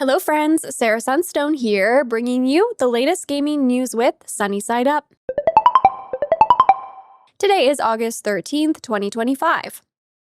Hello friends, Sarah Sunstone here, bringing you the latest gaming news with Sunnyside Up. Today is August 13th, 2025.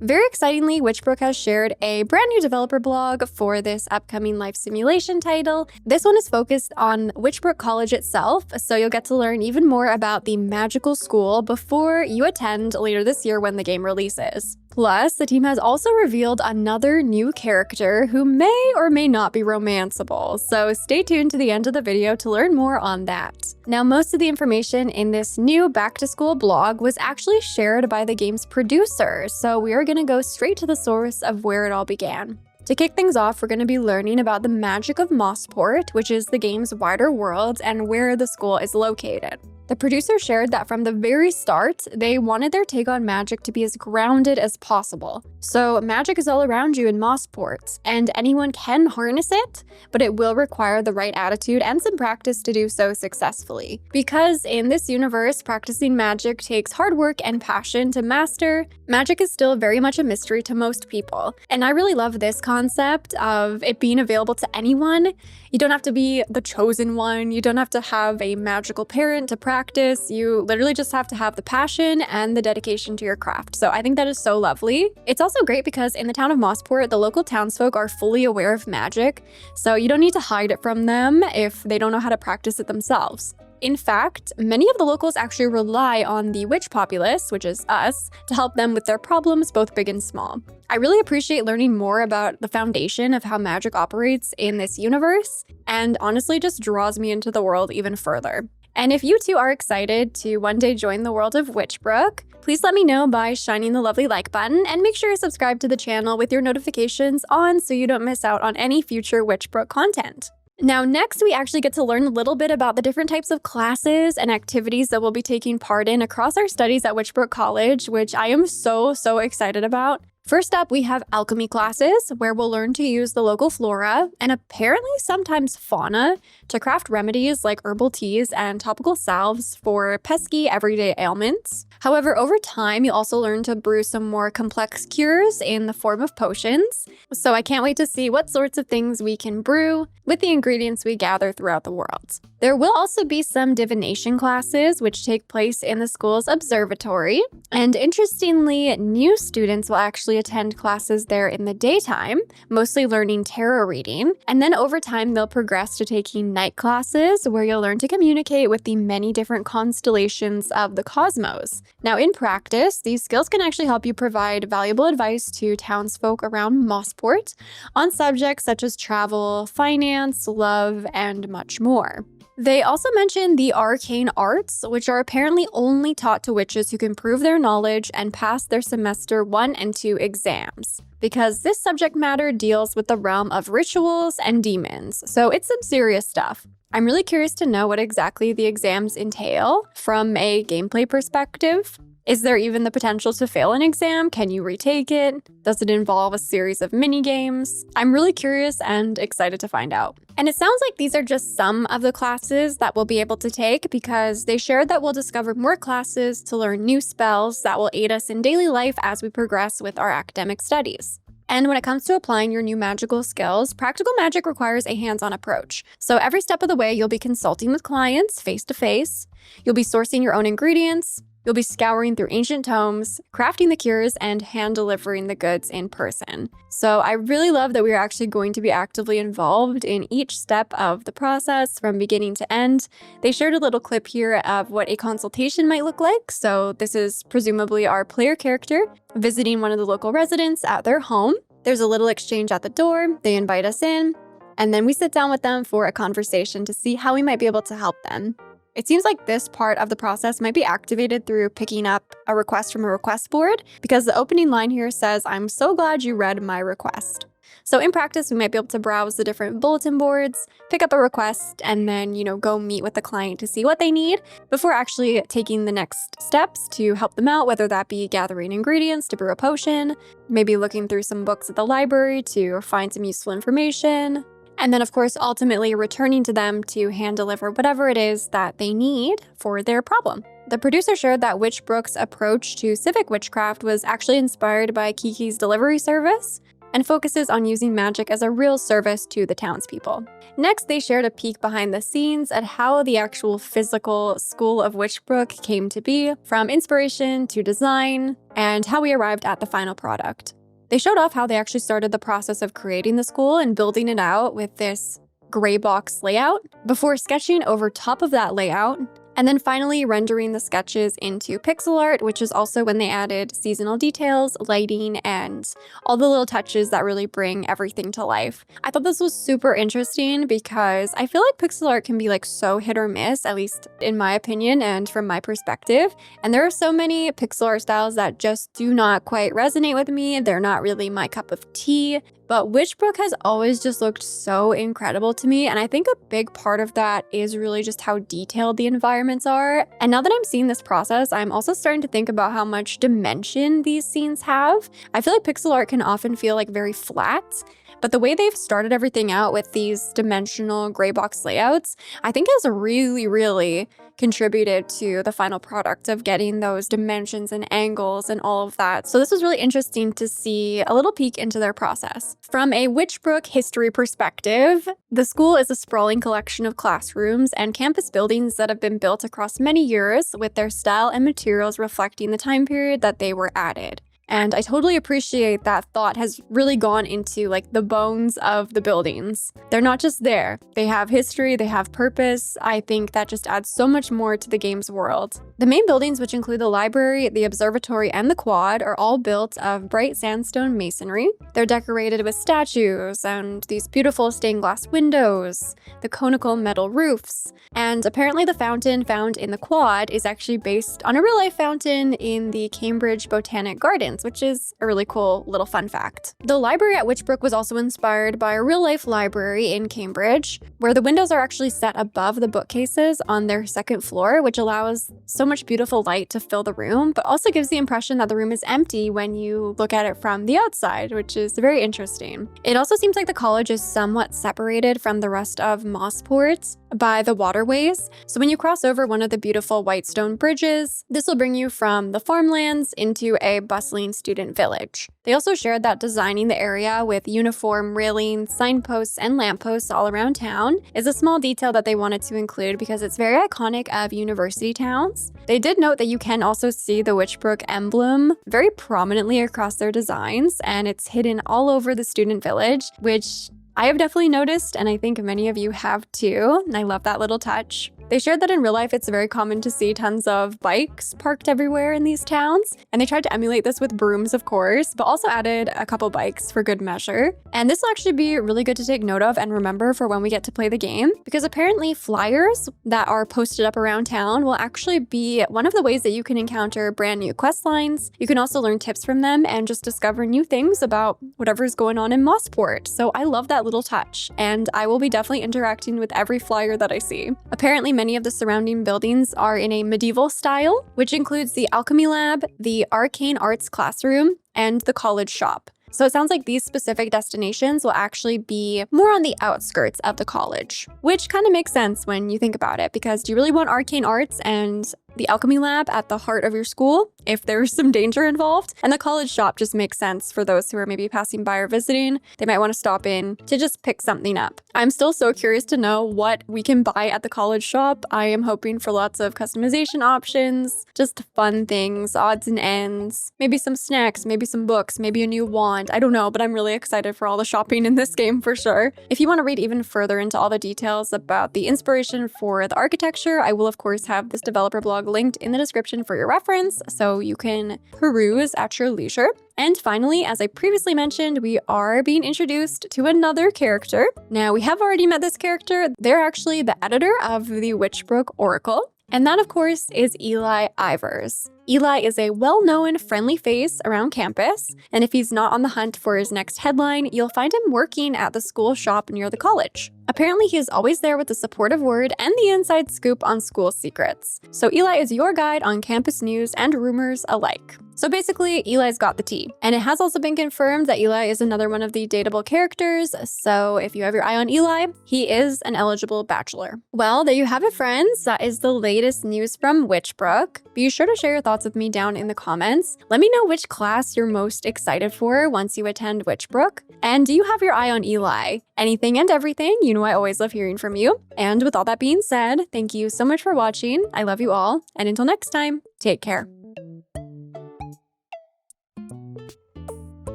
Very excitingly, Witchbrook has shared a brand new developer blog for this upcoming life simulation title. This one is focused on Witchbrook College itself, so you'll get to learn even more about the magical school before you attend later this year when the game releases. Plus, the team has also revealed another new character who may or may not be romanceable, so stay tuned to the end of the video to learn more on that. Now, most of the information in this new back-to-school blog was actually shared by the game's producer, so we are going to go straight to the source of where it all began. To kick things off, we're going to be learning about the magic of Mossport, which is the game's wider world and where the school is located. The producer shared that from the very start, they wanted their take on magic to be as grounded as possible. So magic is all around you in Mossport, and anyone can harness it, but it will require the right attitude and some practice to do so successfully. Because in this universe, practicing magic takes hard work and passion to master, magic is still very much a mystery to most people. And I really love this concept of it being available to anyone. You don't have to be the chosen one, you don't have to have a magical parent to practice, you literally just have to have the passion and the dedication to your craft. So I think that is so lovely. It's also great because in the town of Mossport, the local townsfolk are fully aware of magic, so you don't need to hide it from them if they don't know how to practice it themselves. In fact, many of the locals actually rely on the witch populace, which is us, to help them with their problems, both big and small. I really appreciate learning more about the foundation of how magic operates in this universe, and honestly just draws me into the world even further. And if you too are excited to one day join the world of Witchbrook, please let me know by shining the lovely like button, and make sure you subscribe to the channel with your notifications on so you don't miss out on any future Witchbrook content. Now, next, we actually get to learn a little bit about the different types of classes and activities that we'll be taking part in across our studies at Witchbrook College, which I am so excited about. First up, we have alchemy classes, where we'll learn to use the local flora, and apparently sometimes fauna, to craft remedies like herbal teas and topical salves for pesky everyday ailments. However, over time, you'll also learn to brew some more complex cures in the form of potions. So I can't wait to see what sorts of things we can brew with the ingredients we gather throughout the world. There will also be some divination classes, which take place in the school's observatory. And interestingly, new students will actually attend classes there in the daytime, mostly learning tarot reading. And then over time, they'll progress to taking night classes, where you'll learn to communicate with the many different constellations of the cosmos. Now, in practice, these skills can actually help you provide valuable advice to townsfolk around Mossport on subjects such as travel, finance, love, and much more. They also mention the arcane arts, which are apparently only taught to witches who can prove their knowledge and pass their semester 1 and 2 exams, because this subject matter deals with the realm of rituals and demons, so it's some serious stuff. I'm really curious to know what exactly the exams entail from a gameplay perspective. Is there even the potential to fail an exam? Can you retake it? Does it involve a series of mini games? I'm really curious and excited to find out. And it sounds like these are just some of the classes that we'll be able to take, because they shared that we'll discover more classes to learn new spells that will aid us in daily life as we progress with our academic studies. And when it comes to applying your new magical skills, practical magic requires a hands-on approach. So every step of the way, you'll be consulting with clients face-to-face, you'll be sourcing your own ingredients, you'll be scouring through ancient tomes, crafting the cures, and hand-delivering the goods in person. So I really love that we are actually going to be actively involved in each step of the process from beginning to end. They shared a little clip here of what a consultation might look like. So this is presumably our player character visiting one of the local residents at their home. There's a little exchange at the door, they invite us in, and then we sit down with them for a conversation to see how we might be able to help them. It seems like this part of the process might be activated through picking up a request from a request board, because the opening line here says, "I'm so glad you read my request." So in practice, we might be able to browse the different bulletin boards, pick up a request, and then, go meet with the client to see what they need before actually taking the next steps to help them out, whether that be gathering ingredients to brew a potion, maybe looking through some books at the library to find some useful information, and then, of course, ultimately returning to them to hand deliver whatever it is that they need for their problem. The producer shared that Witchbrook's approach to civic witchcraft was actually inspired by Kiki's delivery service, and focuses on using magic as a real service to the townspeople. Next, they shared a peek behind the scenes at how the actual physical School of Witchbrook came to be, from inspiration to design, and how we arrived at the final product. They showed off how they actually started the process of creating the school and building it out with this gray box layout, before sketching over top of that layout, and then finally rendering the sketches into pixel art, which is also when they added seasonal details, lighting, and all the little touches that really bring everything to life. I thought this was super interesting because I feel like pixel art can be like so hit or miss, at least in my opinion and from my perspective. And there are so many pixel art styles that just do not quite resonate with me. They're not really my cup of tea. But Witchbrook has always just looked so incredible to me, and I think a big part of that is really just how detailed the environments are. And now that I'm seeing this process, I'm also starting to think about how much dimension these scenes have. I feel like pixel art can often feel like very flat, but the way they've started everything out with these dimensional gray box layouts, I think has really contributed to the final product of getting those dimensions and angles and all of that. So this was really interesting to see a little peek into their process. From a Witchbrook history perspective, the school is a sprawling collection of classrooms and campus buildings that have been built across many years, with their style and materials reflecting the time period that they were added. And I totally appreciate that thought has really gone into like the bones of the buildings. They're not just there. They have history, they have purpose. I think that just adds so much more to the game's world. The main buildings, which include the library, the observatory, and the quad, are all built of bright sandstone masonry. They're decorated with statues and these beautiful stained glass windows, the conical metal roofs. And apparently the fountain found in the quad is actually based on a real-life fountain in the Cambridge Botanic Gardens, which is a really cool little fun fact. The library at Witchbrook was also inspired by a real-life library in Cambridge, where the windows are actually set above the bookcases on their second floor, which allows so much beautiful light to fill the room, but also gives the impression that the room is empty when you look at it from the outside, which is very interesting. It also seems like the college is somewhat separated from the rest of Mossport by the waterways. So when you cross over one of the beautiful white stone bridges, this will bring you from the farmlands into a bustling student village. They also shared that designing the area with uniform railings, signposts, and lampposts all around town is a small detail that they wanted to include because it's very iconic of university towns. They did note that you can also see the Witchbrook emblem very prominently across their designs, and it's hidden all over the student village, which I have definitely noticed, and I think many of you have too, and I love that little touch. They shared that in real life, it's very common to see tons of bikes parked everywhere in these towns, and they tried to emulate this with brooms, of course, but also added a couple bikes for good measure. And this will actually be really good to take note of and remember for when we get to play the game, because apparently flyers that are posted up around town will actually be one of the ways that you can encounter brand new quest lines. You can also learn tips from them and just discover new things about whatever's going on in Mossport. So I love that little touch, and I will be definitely interacting with every flyer that I see. Apparently, many of the surrounding buildings are in a medieval style, which includes the alchemy lab, the arcane arts classroom, and the college shop. So it sounds like these specific destinations will actually be more on the outskirts of the college, which kind of makes sense when you think about it, because do you really want arcane arts and the alchemy lab at the heart of your school if there's some danger involved? And the college shop just makes sense for those who are maybe passing by or visiting. They might want to stop in to just pick something up. I'm still so curious to know what we can buy at the college shop. I am hoping for lots of customization options, just fun things, odds and ends, maybe some snacks, maybe some books, maybe a new wand. I don't know, but I'm really excited for all the shopping in this game for sure. If you want to read even further into all the details about the inspiration for the architecture, I will of course have this developer blog linked in the description for your reference, so you can peruse at your leisure. And finally, as I previously mentioned, we are being introduced to another character. Now, we have already met this character. They're actually the editor of the Witchbrook Oracle. And that, of course, is Eli Ivers. Eli is a well-known, friendly face around campus, and if he's not on the hunt for his next headline, you'll find him working at the school shop near the college. Apparently, he is always there with the supportive word and the inside scoop on school secrets. So Eli is your guide on campus news and rumors alike. So basically, Eli's got the tea. And it has also been confirmed that Eli is another one of the dateable characters, so if you have your eye on Eli, he is an eligible bachelor. Well, there you have it, friends. That is the latest news from Witchbrook. Be sure to share your thoughts thoughts with me down in the comments. Let me know which class you're most excited for once you attend Witchbrook. And do you have your eye on Eli? Anything and everything, you know I always love hearing from you. And with all that being said, thank you so much for watching. I love you all. And until next time, take care.